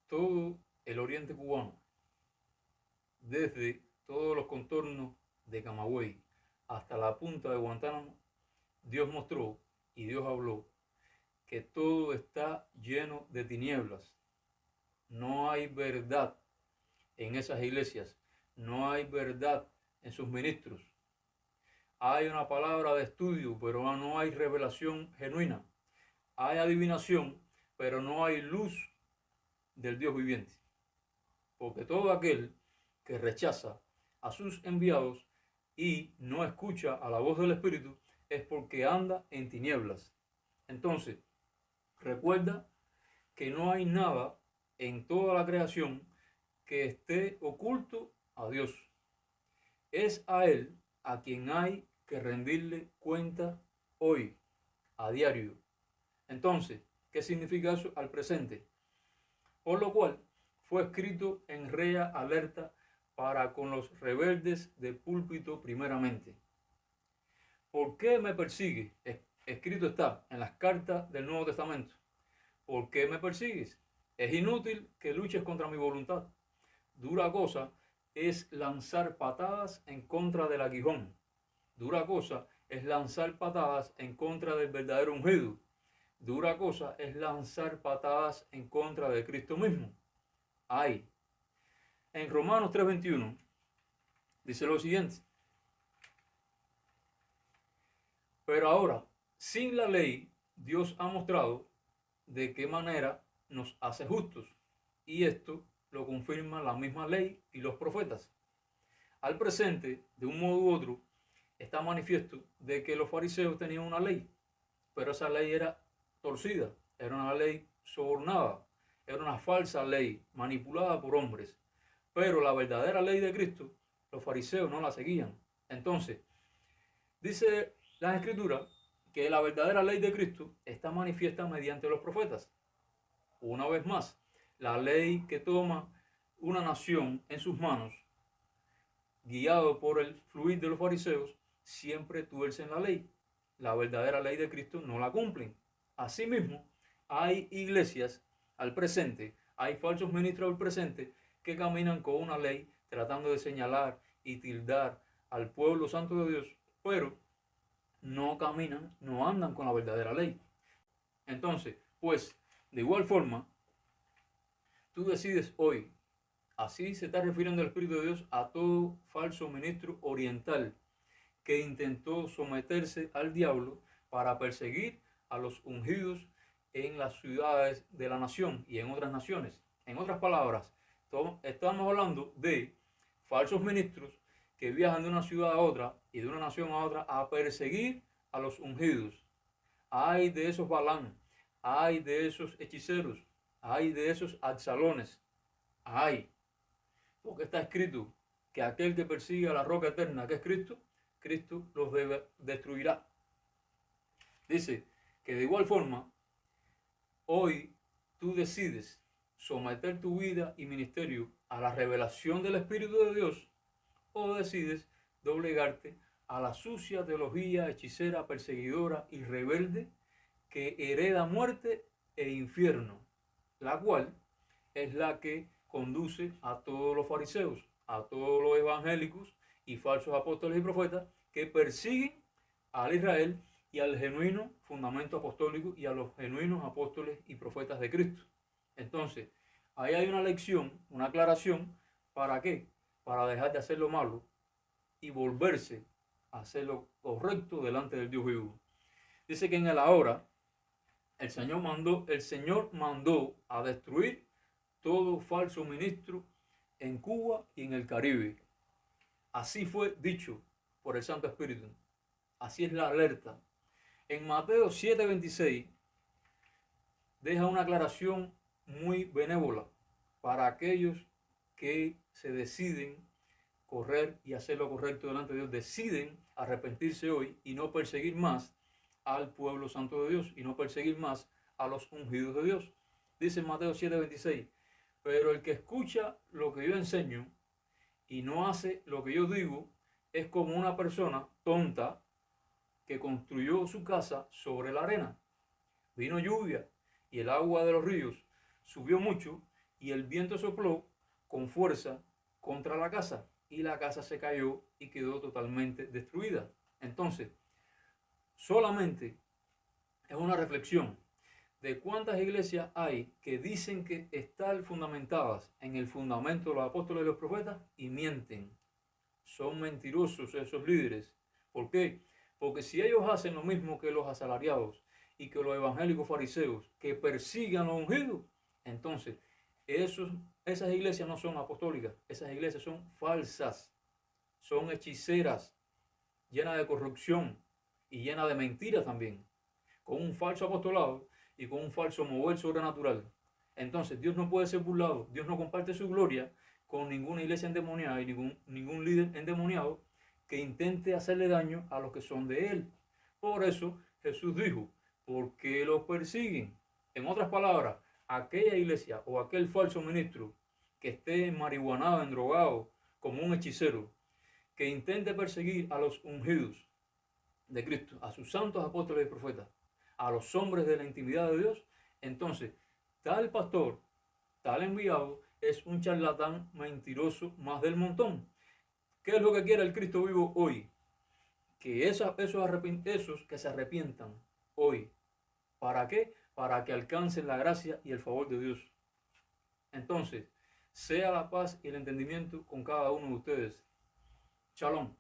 Todo el oriente cubano, desde todos los contornos de Camagüey hasta la punta de Guantánamo, Dios mostró y Dios habló que todo está lleno de tinieblas. No hay verdad en esas iglesias, no hay verdad en sus ministros. Hay una palabra de estudio, pero no hay revelación genuina. Hay adivinación, pero no hay luz del Dios viviente. Porque todo aquel que rechaza a sus enviados y no escucha a la voz del Espíritu es porque anda en tinieblas. Entonces, recuerda que no hay nada en toda la creación que esté oculto a Dios. Es a Él a quien hay que rendirle cuenta hoy, a diario. Entonces, ¿qué significa eso al presente? Por lo cual fue escrito en rea alerta para con los rebeldes de púlpito primeramente. ¿Por qué me persigue? Escrito está en las cartas del Nuevo Testamento. ¿Por qué me persigues? Es inútil que luches contra mi voluntad. Dura cosa es lanzar patadas en contra del aguijón. Dura cosa es lanzar patadas en contra del verdadero ungido. Dura cosa es lanzar patadas en contra de Cristo mismo. Ay. En Romanos 3:21 dice lo siguiente. Pero ahora, sin la ley, Dios ha mostrado de qué manera nos hace justos. Y esto lo confirma la misma ley y los profetas. Al presente, de un modo u otro, está manifiesto de que los fariseos tenían una ley, pero esa ley era torcida, era una ley sobornada, era una falsa ley manipulada por hombres. Pero la verdadera ley de Cristo, los fariseos no la seguían. Entonces, dice las Escrituras que la verdadera ley de Cristo está manifiesta mediante los profetas. Una vez más, la ley que toma una nación en sus manos, guiado por el fluir de los fariseos, siempre tuercen la ley. La verdadera ley de Cristo no la cumplen. Asimismo, hay iglesias al presente, hay falsos ministros al presente que caminan con una ley tratando de señalar y tildar al pueblo santo de Dios, pero no caminan, no andan con la verdadera ley. Entonces, pues, de igual forma, tú decides hoy, así se está refiriendo el Espíritu de Dios a todo falso ministro oriental que intentó someterse al diablo para perseguir a los ungidos en las ciudades de la nación y en otras naciones. En otras palabras, estamos hablando de falsos ministros que viajan de una ciudad a otra y de una nación a otra a perseguir a los ungidos. Hay de esos Balán, hay de esos hechiceros, hay de esos Absalones, hay, porque está escrito que aquel que persigue a la roca eterna, que es Cristo, Cristo los destruirá. Dice que de igual forma, hoy tú decides someter tu vida y ministerio a la revelación del Espíritu de Dios o decides doblegarte a la sucia teología hechicera, perseguidora y rebelde que hereda muerte e infierno, la cual es la que conduce a todos los fariseos, a todos los evangélicos y falsos apóstoles y profetas que persiguen al Israel y al genuino fundamento apostólico y a los genuinos apóstoles y profetas de Cristo. Entonces, ahí hay una lección, una aclaración, ¿para qué? Para dejar de hacer lo malo y volverse a hacer lo correcto delante del Dios vivo. Dice que en el ahora el Señor mandó a destruir todo falso ministro en Cuba y en el Caribe. Así fue dicho por el Santo Espíritu. Así es la alerta. En Mateo 7:26 deja una aclaración muy benévola para aquellos que se deciden correr y hacer lo correcto delante de Dios, deciden arrepentirse hoy y no perseguir más al pueblo santo de Dios y no perseguir más a los ungidos de Dios. Dice en Mateo 7:26, pero el que escucha lo que yo enseño y no hace lo que yo digo, es como una persona tonta que construyó su casa sobre la arena. Vino lluvia y el agua de los ríos subió mucho y el viento sopló con fuerza contra la casa y la casa se cayó y quedó totalmente destruida. Entonces, solamente es una reflexión de cuántas iglesias hay que dicen que están fundamentadas en el fundamento de los apóstoles y los profetas y mienten. Son mentirosos esos líderes. ¿Por qué? Porque si ellos hacen lo mismo que los asalariados y que los evangélicos fariseos que persigan a los ungidos, entonces esas iglesias no son apostólicas, esas iglesias son falsas, son hechiceras, llenas de corrupción y llenas de mentiras también, con un falso apostolado y con un falso mover sobrenatural. Entonces Dios no puede ser burlado, Dios no comparte su gloria con ninguna iglesia endemoniada y ningún líder endemoniado que intente hacerle daño a los que son de él. Por eso Jesús dijo, ¿por qué los persiguen? En otras palabras, aquella iglesia o aquel falso ministro que esté marihuanado, endrogado, como un hechicero, que intente perseguir a los ungidos de Cristo, a sus santos apóstoles y profetas, a los hombres de la intimidad de Dios, entonces tal pastor, tal enviado, es un charlatán mentiroso más del montón. ¿Qué es lo que quiere el Cristo vivo hoy? Que esos que se arrepientan hoy. ¿Para qué? Para que alcancen la gracia y el favor de Dios. Entonces, sea la paz y el entendimiento con cada uno de ustedes. Shalom.